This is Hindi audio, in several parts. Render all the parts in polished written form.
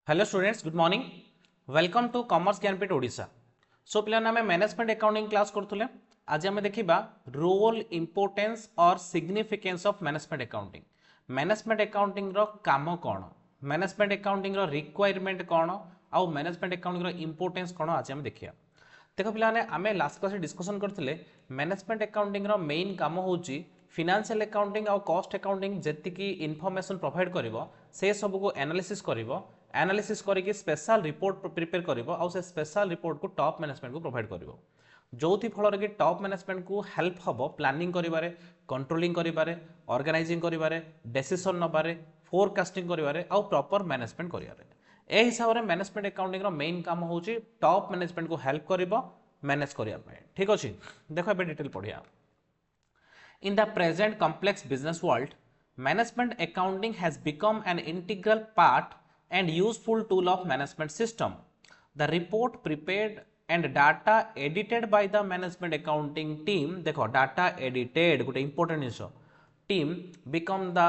Hello students, good morning. Welcome to commerce Gyanpeeth Odisha. So पिलाने आमे मैनेजमेंट अकाउंटिंग क्लास करथुले। आज आमे देखिबा रोल, इंपोर्टेंस और significance of management accounting. Management accounting रो काम कोन, मैनेजमेंट अकाउंटिंग रो रिक्वायरमेंट कोन आउ मैनेजमेंट अकाउंटिंग रो इंपोर्टेंस कोन आज आमे देखिया। देखो पिलाने आमे लास्ट क्लास डिस्कशन करथिले मैनेजमेंट अकाउंटिंग रो मेन काम होउची फाइनेंशियल अकाउंटिंग और कॉस्ट अकाउंटिंग जेतिकी इनफॉरमेशन प्रोवाइड करिवो से सब को एनालिसिस करिवो, एनालिसिस करके स्पेशल रिपोर्ट प्रिपेयर करिवो और से स्पेशल रिपोर्ट को टॉप मैनेजमेंट को प्रोवाइड करिवो, जोथि फल कि टॉप मैनेजमेंट को हेल्प हबो प्लानिंग करिबारे, कंट्रोलिंग करिबारे, ऑर्गेनाइजिंग करिबारे, डिसीजन नबारे, फोरकास्टिंग करिबारे और प्रॉपर मैनेजमेंट करिबारे। ए हिसाब रे मैनेजमेंट अकाउंटिंग रो मेन काम होउची टॉप मैनेजमेंट को हेल्प करिवो मैनेज करिया पे। ठीक अछि, देखो एबे detail पढिया। In the present complex business world, management accounting has become an integral part and useful tool of management system. The report prepared and data edited by the management accounting team, देखो data edited गोटे important जिनिस team become the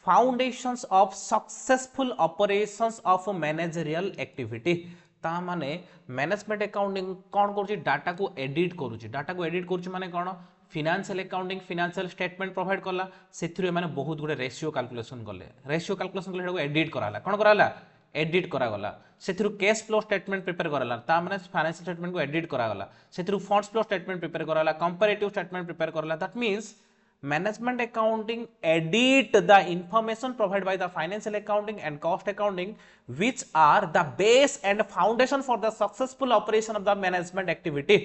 foundations of successful operations of managerial activity. ता माने मैनेजमेंट अकाउंटिंग कौन करूची, डाटा को एडिट करूची। डाटा को एडिट करूची माने कौन, financial accounting financial statement provide कला, सेथिरु माने बहुत गुडे रेशियो कैलकुलेशन कले, रेशियो कैलकुलेशन कले हेडो एडिट कराला, कौन कराला, एडिट करागला। सेथिरु कैश फ्लो स्टेटमेंट प्रिपेयर कराला, ता माने फाइनेंशियल स्टेटमेंट को एडिट करागला। सेथिरु फंड्स फ्लो स्टेटमेंट प्रिपेयर कराला, कंपैरेटिव स्टेटमेंट प्रिपेयर कराला। That means management accounting edit the information provided by the financial accounting and cost accounting, which are the base and foundation for the successful operation of the management activity.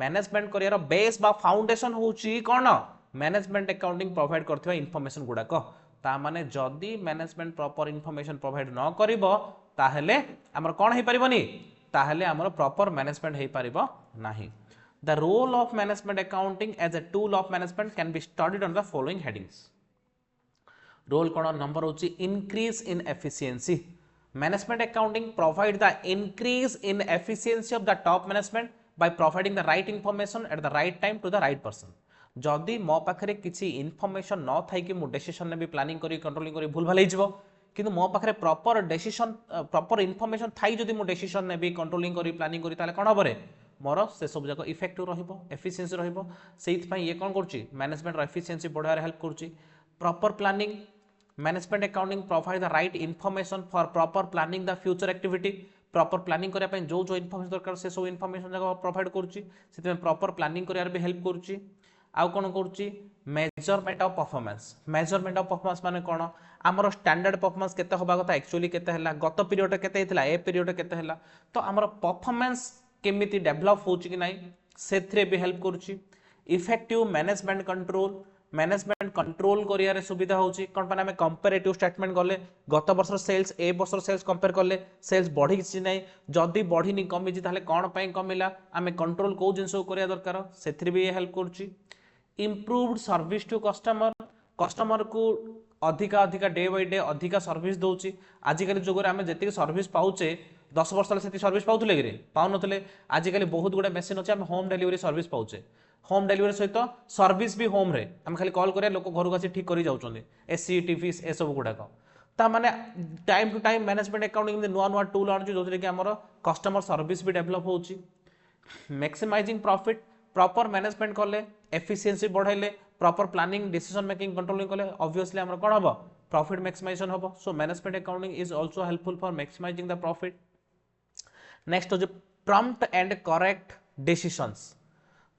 management career base बा फाउंडेशन होची कोन, मैनेजमेंट अकाउंटिंग प्रोवाइड करथिबा इंफॉर्मेशन गुडा को। ता माने जदी मैनेजमेंट प्रॉपर इंफॉर्मेशन प्रोवाइड न करिवो ताहेले हमर कोन हे परिबनी, ताहेले हमर प्रॉपर मैनेजमेंट हे परिबो नाही। The role of management accounting as a tool of management can be studied under the following headings. Role kono number hochi increase in efficiency. Management accounting provide the increase in efficiency of the top management by providing the right information at the right time to the right person. जदि मो पाखरे किछि इनफॉरमेशन न थाई कि मु डिसीजन ने भी प्लानिंग करी कंट्रोलिंग करी भूल भाल हिजबो, किंतु मो पाखरे प्रॉपर डिसीजन प्रॉपर इनफॉरमेशन थाई जदि मु डिसीजन ने भी कंट्रोलिंग करी प्लानिंग करी ताले कोन हबरे मोर से सब जाक इफेक्टिव रहिबो, एफिशिएंसी रहिबो। सेइथ पई ये कोन करछि, मैनेजमेंट रो एफिशिएंसी बढ़ारे हेल्प करछि। Proper planning, management accounting provide the right information for proper planning the future activity. Proper planning करिया पई जो जो इनफॉरमेशन दरकार से सब इनफॉरमेशन जाक प्रोवाइड करछि, सेते प्रॉपर प्लानिंग करियार भी हेल्प करछि। आउ कोन करछि, measurement of performance. Measurement of performance माने कोन, हमर स्टैंडर्ड परफॉर्मेंस केते होबा कथा, एक्चुअली केते हला, गत पीरियड केते हेतला, ए पीरियड केते हला, तो हमर परफॉर्मेंस केमिति डेवलप होची कि नाही सेथरे भी हेल्प करछि। Effective management control, management control करियारे सुविधा होची कोन पाने, हमें कंपैरेटिव स्टेटमेंट गले गत वर्ष सेल्स ए वर्ष सेल्स कंपेयर करले सेल्स बढ़ी कि नाही, जदी बढ़ी नि कमी जी ताले कोन पई कमिला, हमें कंट्रोल को जिंस को करिया दरकार, सेथरे भी हेल्प करछि। Improved service to customer, customer को अधिका अधिका डे बाय डे अधिका सर्विस दउची। आजिकल जुगरे हमें जेतिक सर्विस पाउचे 10 वर्ष तले सेति सर्विस पाउथले कि पाउ नथले, आजिकल बहुत गुडे मेसिन अछि, हम होम डिलीवरी सर्विस पाउचे। होम डिलीवरी सहित सर्विस भी होम रे हम खाली कॉल करिया लोक घर को आसी ठीक करी जाउचोंदे, एसी टीवी ए सब गुडा को। ता माने time to time management accounting नुआ नुआ टूल आनु जोथरे कि हमर कस्टमर सर्विस भी डेवलप होची। मैक्सिमाइजिंग प्रॉफिट, प्रॉपर मैनेजमेंट कले एफिशिएंसी बढ़ाइले, proper planning decision making controlling कले ऑब्वियसली हमर कोन हबो, प्रॉफिट मैक्सिमाइजेशन हबो। So management accounting is also helpful for maximising the profit. Next हो जो प्रॉम्प्ट एंड करेक्ट डिसीजंस,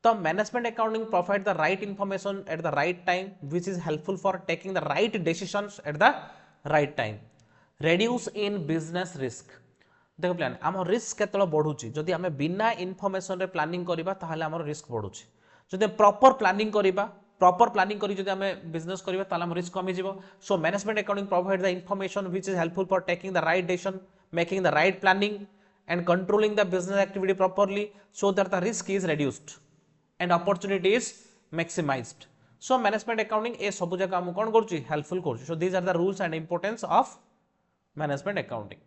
तो management accounting provide the right information at the right time which is helpful for taking the right decisions eight the right time. Reduce in business risk, देखो प्लान आम रिस्क केतल बढ़ुची जदि आम बिना इनफॉरमेशन रे प्लानिंग करिबा ताहाले हमर रिस्क बढ़ुची। जदि प्रॉपर प्लानिंग करिबा, प्रॉपर प्लानिंग करी जदि आम बिजनेस करिबा ताहाले हम रिस्क कमी जिवो। सो management accounting provide the information which is helpful for taking the right decision, making the right planning and controlling the business activity properly so that the risk is reduced and opportunity is maximized. So management accounting ए सब जगह हम कोन करछि, हेल्पफुल करछि। So these are the rules and importance of management accounting.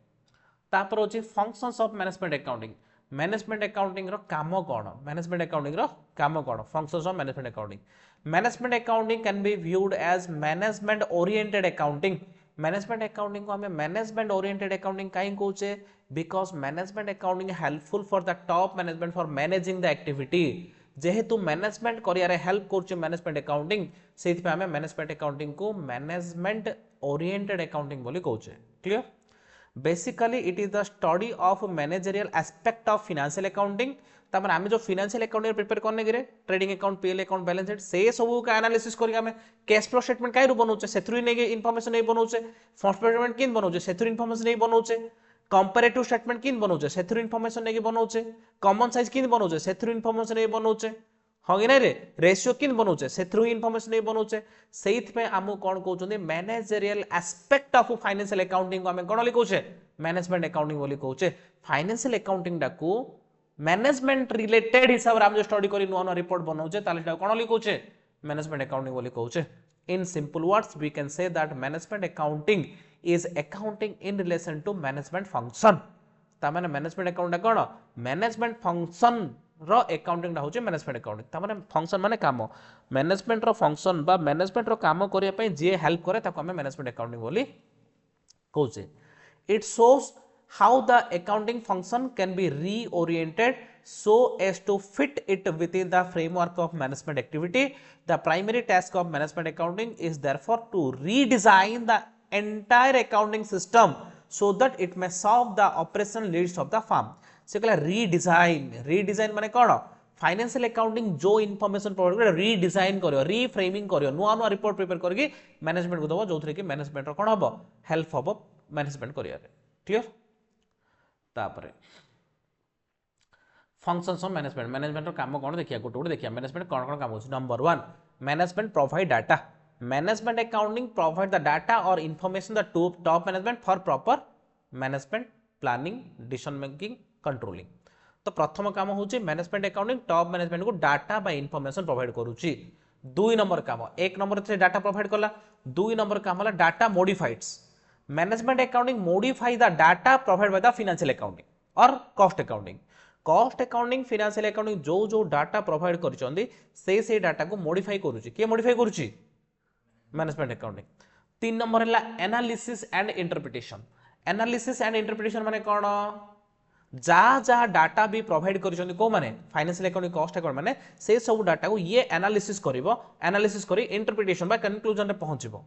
तापर होछि functions of management accounting. Management accounting रो काम कोन, मैनेजमेंट अकाउंटिंग रो काम कोन, functions of management accounting. Management accounting can be viewed as management oriented accounting management accounting को हमें मैनेजमेंट ओरिएंटेड अकाउंटिंग कहीं कहूचे because management accounting helpful for the top management for managing the activity जेहेतु मैनेजमेंट करियर हेल्प करछे मैनेजमेंट अकाउंटिंग से हमें मैनेजमेंट अकाउंटिंग को मैनेजमेंट ओरिएंटेड अकाउंटिंग बोली कहूचे clear basically it is the study of managerial aspect of financial accounting तमन आमे जो फाइनेंशियल अकाउंटिंग प्रिपेयर करने गिरे trading account PL account balance sheet से सब का एनालिसिस करके हमें कैश फ्लो स्टेटमेंट काई बनौचे सेथुरी ने इंफॉर्मेशन नहीं बनौचे फंड स्टेटमेंट किन बनौचे सेथुरी इंफॉर्मेशन नहीं बनौचे कंपैरेटिव स्टेटमेंट किन बनौचे सेथुरी इंफॉर्मेशन नहीं बनौचे कॉमन साइज किन बनौचे सेथुरी इंफॉर्मेशन नहीं बनौचे हाँ ना रे रेशियो किन बनौचे सेथुरी इंफॉर्मेशन नहीं बनौचे सेहित पे आमु कोन कहउछन managerial aspect of financial accounting को हमें कोन लिखौछे मैनेजमेंट अकाउंटिंग बोली कहउछे फाइनेंशियल अकाउंटिंग डाकू मैनेजमेंट रिलेटेड हिसाब रे हम जो स्टडी करी नुआ नुआ रिपोर्ट बनाउछे ताले ता कोन लिखौछे मैनेजमेंट अकाउंटिंग बोली कहउछे in simple words we can say that management accounting is accounting in relation to management function ता माने मैनेजमेंट अकाउंट कोन मैनेजमेंट फंक्शन रो अकाउंटिंग दा होचे मैनेजमेंट अकाउंटिंग ता माने फंक्शन माने काम मैनेजमेंट रो फंक्शन बा मैनेजमेंट रो काम करिया पई जे हेल्प करे ताको हमें मैनेजमेंट अकाउंटिंग बोली कहउछे it shows how the accounting function can be reoriented so as to fit it within the framework of management activity. The primary task of management accounting is therefore to redesign the entire accounting system so that it may solve the operational needs of the firm. से कहला redesign माने कौन फाइनेंशियल अकाउंटिंग जो इनफॉरमेशन प्रोवाइड करे रीडिजाइन करियो रीफ्रेमिंग करियो नुआ नुआ रिपोर्ट प्रिपेयर करके मैनेजमेंट को दबो जोथरे कि मैनेजमेंट रो कोन हबो हेल्प हबो मैनेजमेंट करिया रे क्लियर तापरे फंक्शंस ऑफ मैनेजमेंट मैनेजमेंट रो काम कोन देखिया गोटे गोटे देखिया मैनेजमेंट कोन कोन काम होछ number 1 management provide data management accounting provide the data और information the top management for proper management planning decision making controlling तो प्रथम काम होछ मैनेजमेंट अकाउंटिंग टॉप मैनेजमेंट को डाटा बा इंफॉर्मेशन प्रोवाइड करूची 2 नंबर काम 1 नंबर से डाटा प्रोवाइड कला 2 नंबर काम होला data modifies management accounting modify the data provide by the financial accounting और कॉस्ट अकाउंटिंग फाइनेंशियल अकाउंटिंग जो जो डाटा प्रोवाइड करचंदी से डाटा को मॉडिफाई करूची के मॉडिफाई करूची मैनेजमेंट अकाउंटिंग 3 नंबर हला एनालिसिस एंड इंटरप्रिटेशन माने कोन जा जा डाटा भी प्रोवाइड करचंदी को माने फाइनेंशियल अकाउंटिंग कॉस्ट अकाउंट माने से सब डाटा को ये एनालिसिस करी इंटरप्रिटेशन बा कंक्लूजन रे पहुंचबो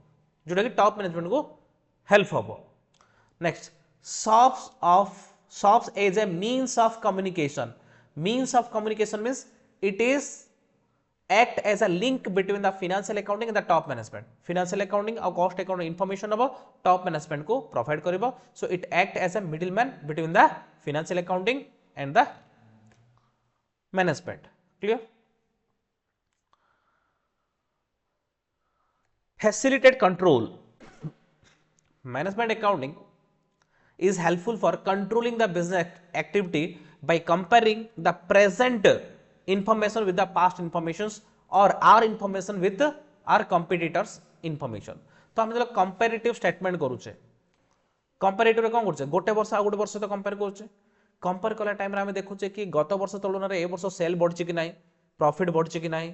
जोटा कि टॉप मैनेजमेंट को help hobo next SOPs as a means of communication means it is act as a link between the financial accounting and the top management financial accounting और cost accounting information of top management को provide करिवो so it act as a middleman between the financial accounting and the management clear facilitate control Management accounting is helpful for controlling the business activity by comparing the present information with the past informations or our information with our competitors information. तो हम जब comparative statement करूचे comparative कौन करूचे गोटे वर्ष आ गोटे वर्ष तो compare करूचे compare कला टाइम रे हम देखुचे कि गत वर्ष तुलना रे ए वर्ष सेल बढ़छि कि नाही प्रॉफिट बढ़छि कि नाही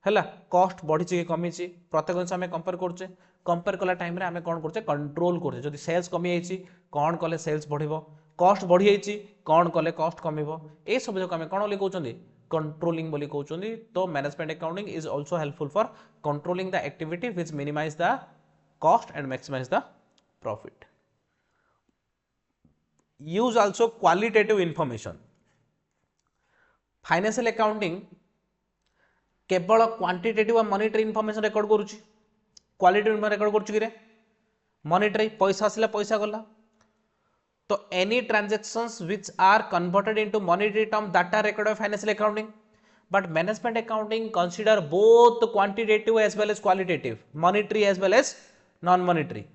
हैला कॉस्ट बढ़िछि कि कमिछि प्रत्येक दिन हम कंपेयर करछे कंपेयर कला टाइम रे हमें कोन करछे कंट्रोल करछे जदि सेल्स कमी आइछि कोन कले सेल्स बढ़िबो कॉस्ट बढ़ि आइछि कोन कले कॉस्ट कमिबो ए सब जो हम कोन बोली कहउछंदी कंट्रोलिंग बोली कहउछंदी तो management accounting is also helpful for controlling the activity which minimise the cost and maximise the profit use also qualitative information financial accounting केवल क्वांटिटेटिव और मॉनिटरी इंफॉर्मेशन रिकॉर्ड करूची क्वालिटेटिव रिकॉर्ड करूची रे मॉनिटरी पैसा आसिला पैसा गला तो any transactions which are converted into monetary term that are record by financial accounting but management accounting consider both quantitative as well as qualitative monetary as well as non monetary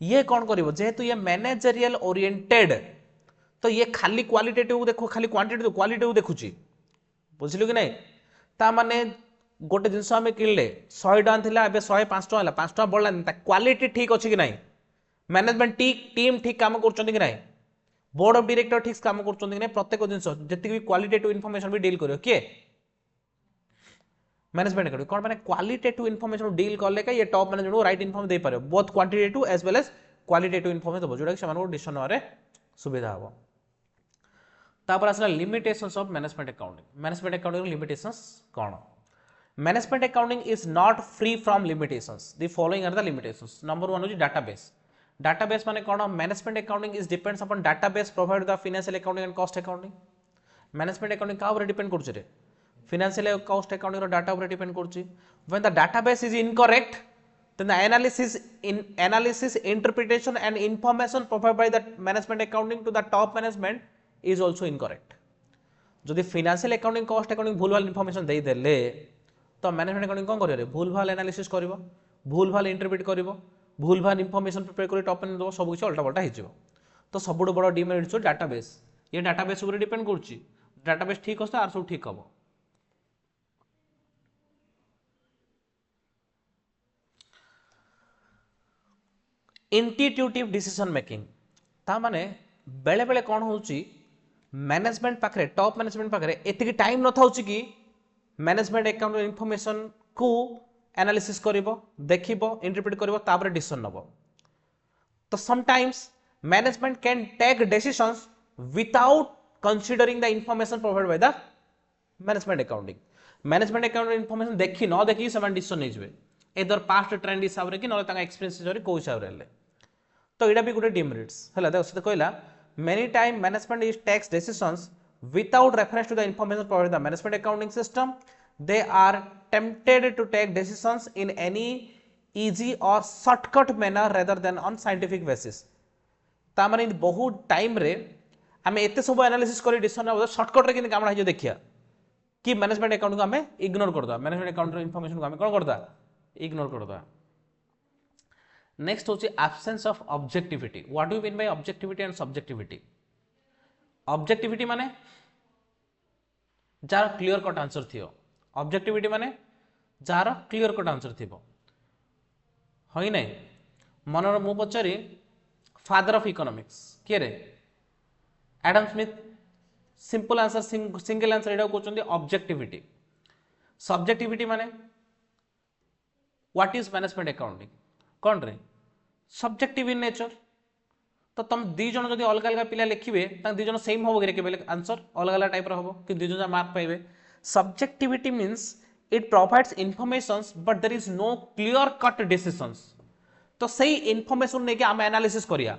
ये कौन करिवो जेहेतु ये मैनेजरियल ओरिएंटेड तो ये खाली क्वालिटेटिव देखो खाली क्वांटिटेटिव क्वालिटेटिव देखुची बुझिलु कि नहीं ता माने गोटे जिनस आम किणले 100 टका थिला एबे 105 टका हला 5 टका बढ़ला ता क्वालिटी ठीक अछि कि नहीं मैनेजमेंट टीम ठीक काम करचंदी कि नहीं बोर्ड ऑफ डायरेक्टर ठीक काम करचंदी कि नहीं प्रत्येक जिनस जति भी क्वालिटेटिव इंफॉर्मेशन भी डील करियो के मैनेजमेंट अकाउंटिंग कौन माने क्वालिटेटिव इनफॉरमेशन डील करले का ये टॉप मैनेजमेंट को राइट इनफॉरमेशन दे पारे both quantitative as well as qualitative information दबो जोटा कि सेमान को डिसीजन नरे सुविधा हो तापर असला limitations of management accounting limitations कौन management accounting is not free from limitations the following are the limitations number 1 होची डाटाबेस माने कौन management accounting is depends upon database provide the financial accounting and cost accounting management accounting का ऊपर डिपेंड करछ रे फाइनेंशियल कॉस्ट अकाउंटिंग रो डाटा ऊपर डिपेंड करछ when the database is incorrect then the analysis interpretation and information provided by the management accounting to the top management is also incorrect जदि फाइनेंशियल अकाउंटिंग कॉस्ट अकाउंटिंग भूल भाल इनफॉरमेशन दे देले तो मैनेजमेंट अकाउंटिंग कोन करियो रे भूल भाल एनालिसिस करिवो भूल भाल इंटरप्रेट करिवो भूल भाल इनफॉरमेशन प्रिपेयर करी टॉप मैनेजमेंट दो सब किछ उल्टा पल्टा हिजिवो तो सबुड बड़ डिमेरिट छ डाटाबेस ये डाटाबेस ऊपर डिपेंड करछि डाटाबेस ठीक होता आर सब ठीक हबो इंट्यूटिव डिसीजन मेकिंग ता माने बेले बेले कौन होची मैनेजमेंट पाखरे टॉप मैनेजमेंट पाखरे एतिकी टाइम न थाउची कि मैनेजमेंट अकाउंट इनफॉरमेशन को एनालिसिस करिवो देखिवो इंटरप्रेट करिवो तापर डिसीजन नबो तो sometimes management can take decisions without considering the information provided by the management accounting information देखि न देखि समान डिसीजन नै जबे एदर पास्ट ट्रेंड हिसाब रे कि न ताका एक्सपीरियंस हिसाब रे को हिसाब रे तो एटा भी गुटे डिमेरिट्स हला देखो से कहला many time management is takes decisions without reference to the information provided the management accounting system they are tempted to take decisions in any easy or shortcut manner rather than on scientific basis ता माने बहुत टाइम रे हमें एते सब एनालिसिस करी डिसीजन ना शॉर्टकट रे कि काम हो देखिया कि मैनेजमेंट अकाउंट को हमें इग्नोर कर दो मैनेजमेंट अकाउंट रो इंफॉर्मेशन को हमें कोन कर दा इग्नोर कर दो नेक्स्ट होची absence of objectivity what do you mean by objectivity and subjectivity objectivity माने जार क्लियर कट आंसर थियो ऑब्जेक्टिविटी माने जार क्लियर कट आंसर थिबो होई नै मनर मु पचारी फादर ऑफ इकोनॉमिक्स के रे Adam Smith simple answer single answer एडा कहउचंदी ऑब्जेक्टिविटी सब्जेक्टिविटी माने व्हाट इज मैनेजमेंट अकाउंटिंग कौन रे सब्जेक्टिव इन नेचर तो तुम दी जन जदि अलग अलग पिला लिखिबे ता दी जन सेम होबो रे केबे आंसर अलग अलग टाइप रो होबो कि दी जन मार्क पाइबे subjectivity means it provides informations but there is no clear cut decisions तो सही इंफॉर्मेशन ने कि हम एनालिसिस करिया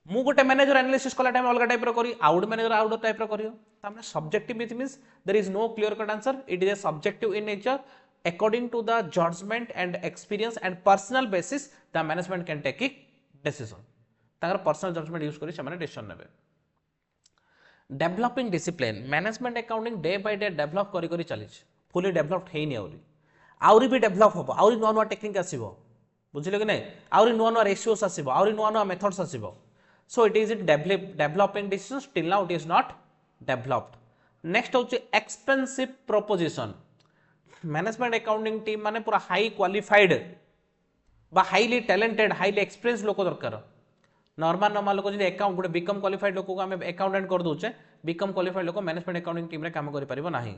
मु गोटे मैनेजर एनालिसिस कला टाइम अलग टाइप रो करी आउट मैनेजर आउट टाइप रो करियो तामने subjectivity means there is no clear cut answer it is a subjective in nature according to the judgment and experience and personal basis the management can take a decision Takar personal judgment use करी ସେମାନେ decision नेबे developing discipline management accounting day by day develop करी करी चली fully developed हेनी आउरी भी develop होबो आउरी नुवा नुवा टेक्निक आसीबो बुझिले कि नै आउरी नुवा नुवा रेशियोस आसीबो आउरी नुवा नुवा methods आसीबो so it is developing decisions till now it is not developed next होची expensive proposition management accounting team माने पूरा हाई क्वालिफाइड बा हाईली टैलेंटेड हाईली एक्सपीरियंस लोक दरकार नॉर्मल लोक जदि अकाउंट गोटे बीकम क्वालिफाइड लोक को हम अकाउंटेंट कर दोचे बीकम क्वालिफाइड लोक मैनेजमेंट अकाउंटिंग टीम रे काम करि परिबो नाही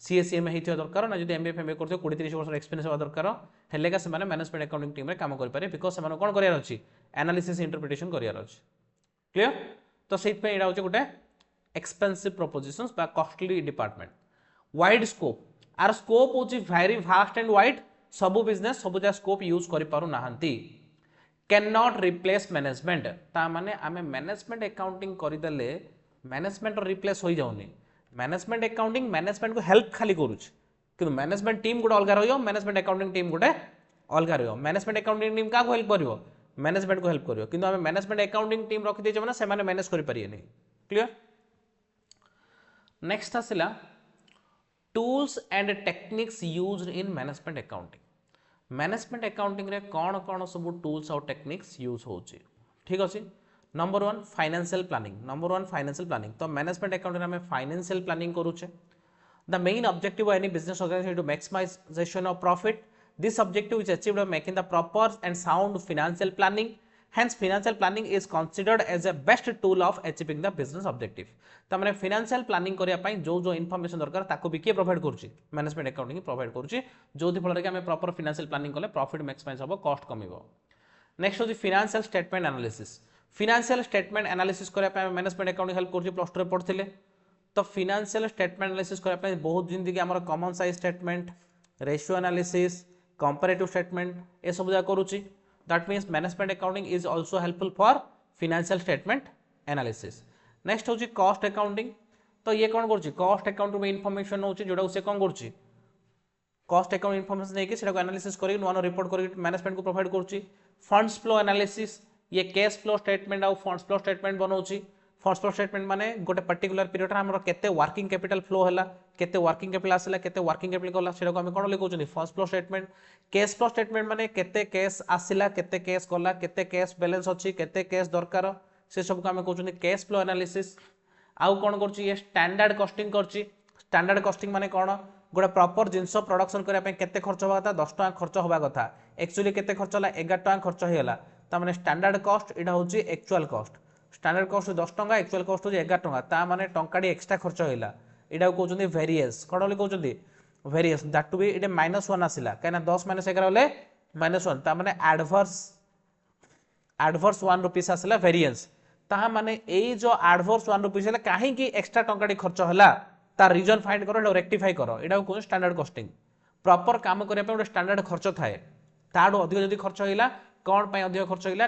सीएससीएम हेथियो दरकार ना जदि एमबीए एमबीए करथो 20 30 वर्ष एक्सपीरियंस होबा दरकार हेले का से माने मैनेजमेंट अकाउंटिंग टीम रे काम करि पारे बिकॉज़ से माने कोन करियार अछि एनालिसिस इंटरप्रिटेशन करियार अछि क्लियर तो सेट पे एडा होचे गोटे एक्सपेंसिव प्रोपोजिशंस बा कॉस्टली डिपार्टमेंट वाइड स्कोप आर स्कोप होची वेरी वास्ट एंड वाइड सबु बिजनेस सबु जा स्कोप यूज करि पारु नाहंती कैन नॉट रिप्लेस मैनेजमेंट ता माने आमे मैनेजमेंट अकाउंटिंग करि देले मैनेजमेंट रिप्लेस होई जाउनी मैनेजमेंट अकाउंटिंग मैनेजमेंट को हेल्प खाली करूछ किंतु मैनेजमेंट टीम गोटे अलग रहियो मैनेजमेंट अकाउंटिंग टीम गोटे अलग रहियो मैनेजमेंट अकाउंटिंग टीम का को हेल्प करिवो मैनेजमेंट को हेल्प करिवो किंतु आमे मैनेजमेंट अकाउंटिंग टीम रखि दै जमाना से माने मैनेज करि परियेनी क्लियर नेक्स्ट आसिला tools and techniques used in management accounting रे कौन कौन सब tools और techniques यूज होची ठीक अछि नंबर 1 फाइनेंशियल प्लानिंग तो मैनेजमेंट अकाउंटिंग में फाइनेंशियल प्लानिंग करूचे the main objective of any business organisation to maximisation of profit this objective is achieved by making the proper and sound financial planning Hence financial planning is considered as a best tool of achieving the business objective. तमाने financial planning करिया पई जो information दरकार ताको भी के प्रोवाइड करूची मैनेजमेंट अकाउंटिंग प्रोवाइड करूची जोथि फल रे कि हमें प्रॉपर financial planning कले प्रॉफिट मैक्सिमाइज हबो कॉस्ट कमिबो. नेक्स्ट होची financial statement analysis. financial statement analysis करिया पई मैनेजमेंट अकाउंटिंग हेल्प करूची प्लस 2 रे पढ़थिले. तो financial statement analysis करिया पई बहुत जिंदगी हमर common size statement ratio analysis comparative statement A सब जा करूची. That means management accounting is also helpful for financial statement analysis. Next होची cost accounting. तो ये कौन करची cost account में information होची जोड़ा उसे कौन करची cost account information नहीं कि सेटा को analysis करी नुआ रिपोर्ट करी management को प्रोवाइड करची. funds flow analysis ये cash flow statement और funds flow statement बनाउची. funds flow statement माने गोटे पर्टिकुलर पीरियड हमर केते वर्किंग कैपिटल फ्लो हला केते वर्किंग कैपिटल आसला केते वर्किंग कैपिटल गला सेटा को हम कोन लिखौचनी funds flow statement. Cash flow statement माने केते कैश आसिला केते कैश गला केते कैश बैलेंस अछि केते कैश दरकार से सब को हम कहउचनी कैश फ्लो एनालिसिस. आउ कोन करछि ये स्टैंडर्ड कॉस्टिंग करछि. स्टैंडर्ड कॉस्टिंग माने कोन गोटे प्रॉपर जिंस प्रोडक्शन करिया पे केते खर्च होबा कथा 10 टका खर्च होबा कथा एक्चुअली केते खर्च होला 11 टका खर्च हेला त माने स्टैंडर्ड कॉस्ट एटा होछि एक्चुअल कॉस्ट. स्टैंडर्ड कॉस्ट 10 टका एक्चुअल कॉस्ट हो 11 टका ता माने टंकाडी एक्स्ट्रा खर्च होइला एडा को कहउचंदी वेरिएंस कोन ले कहउचंदी variance that to be it -1 आसिला काना 10 - 11 होले -1 ता माने एडवर्स 1 रुपीस आसिला वेरिएंस ता माने एई जो एडवर्स 1 रुपीस हला काहे की एक्स्ट्रा टंकाडी खर्च होला ता रीजन फाइंड करो एडा रेक्टिफाई करो एडा को स्टैंडर्ड कॉस्टिंग. प्रॉपर काम करे पे स्टैंडर्ड खर्च थाए ताडो अधिक जदी खर्च होइला कोन पे अधिक खर्च होइला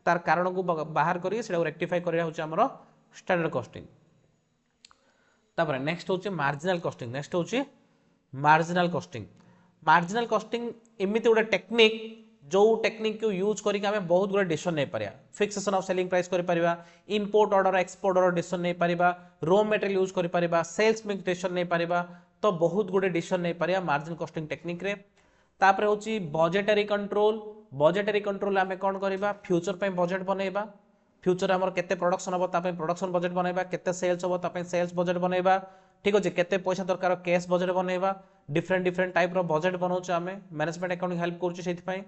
तार कारण को बाहर करी सेटा रेक्टिफाई करिया होची हमरो स्टैंडर्ड कॉस्टिंग. तापर नेक्स्ट होची मार्जिनल कॉस्टिंग. नेक्स्ट होची मार्जिनल कॉस्टिंग. मार्जिनल कॉस्टिंग एमिति गोटे टेक्निक जो टेक्निक को यूज करी हमें बहुत गुड डिसीजन नै परिया. फिक्सेशन ऑफ सेलिंग प्राइस करि परिबा import order export order decision नै परिबा रॉ मटेरियल यूज करि परिबा सेल्स मिक्स डिसीजन नै परिबा तो बहुत गुड डिसीजन नै परिया मार्जिन कॉस्टिंग टेक्निक रे. तापर होची बजेटरी कंट्रोल. बजेटरी कंट्रोल आमे कोन करिबा फ्यूचर पे बजेट बनेबा फ्यूचर हमर केते प्रोडक्शन हबो ता पे प्रोडक्शन बजेट बनेबा केते सेल्स हबो ता पे सेल्स बजेट बनेबा ठीक अछि केते पैसा दरकार कैश बजेट बनेबा डिफरेंट टाइप रो बजेट बनौछ आमे मैनेजमेंट अकाउंटिंग हेल्प करछ सेति पई.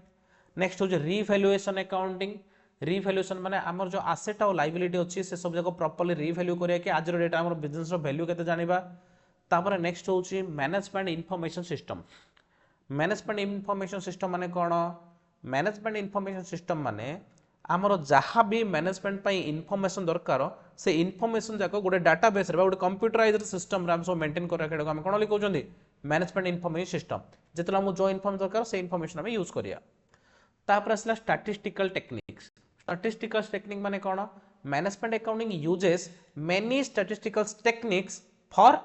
नेक्स्ट होची रीवैल्यूएशन अकाउंटिंग. रीवैल्यूएशन माने हमर जो एसेट और लायबिलिटी अछि से सब जको प्रॉपर्ली रीवैल्यू करिया कि आज रो डेट हमर बिजनेस रो वैल्यू केते जानिबा. तापर नेक्स्ट होची management information system. Management information system माने कोन मैनेजमेंट इंफॉर्मेशन सिस्टम माने हमर जहाँ भी मैनेजमेंट पई इंफॉर्मेशन दरकार से इंफॉर्मेशन जाको गोटे डाटाबेस रे गोटे कंप्यूटराइज्ड सिस्टम रे हम सब मेंटेन कर रखे हम कोन लिखौ जंदी मैनेजमेंट इंफॉर्मेशन सिस्टम जेतला हम जो इंफॉर्मेशन दरकार से इंफॉर्मेशन हम यूज करिया. तापर असला स्टैटिस्टिकल टेक्निक्स. स्टैटिस्टिकल टेक्निक माने कोन management accounting uses many statistical techniques for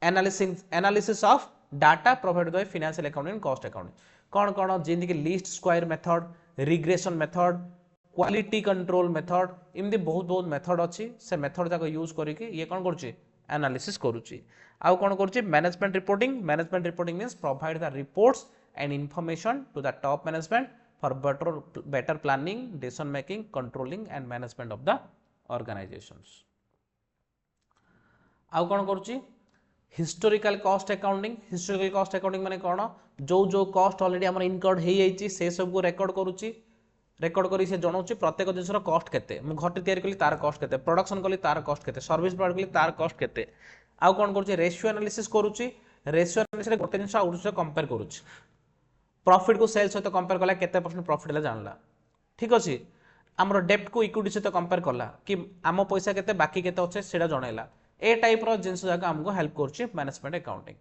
analysis of data provided by financial accounting and cost accounting. कौन कौन जेंदि कि least square method regression method quality control method इमदी बहुत मेथड अच्छी से मेथड जाक यूज करके ये कौन करुच्ची एनालिसिस करुच्ची. आउ कौन करुच्ची management reporting. Management reporting means provide the reports and information to the top management for better planning decision making controlling and management of the organisations. आउ कौन करुच्ची historical cost accounting. Historical cost accounting माने कोन जो कॉस्ट ऑलरेडी हमर इनकर्ड हे जाइछि से सब को रेकॉर्ड करूछि रेकॉर्ड करी से जणौछि प्रत्येक जिंसर कॉस्ट केते मु घटी तयारी कली तार कॉस्ट केते प्रोडक्शन कली तार कॉस्ट केते सर्विस प्रोवाइड कली तार कॉस्ट केते. आउ कोन करूछि रेशियो एनालिसिस करूछि. रेशियो एनालिसिस रे गोटे जिंस आउट से कंपेयर करूछि प्रॉफिट को सेल्स सहित कंपेयर कला केते परसेंट प्रॉफिट ले जानला ठीक अछि. हमर डेब्ट को इक्विटी सहित कंपेयर कला कि आम पैसा केते बाकी केते अछि सेडा जणैला. ए टाइप रो जिंस जाका हमको हेल्प करछि मैनेजमेंट अकाउंटिंग.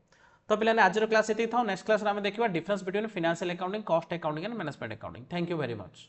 तो पिलाने आज रो क्लास एति था. नेक्स्ट क्लास रे हम देखिबा difference between financial accounting cost accounting and management accounting. Thank you very much.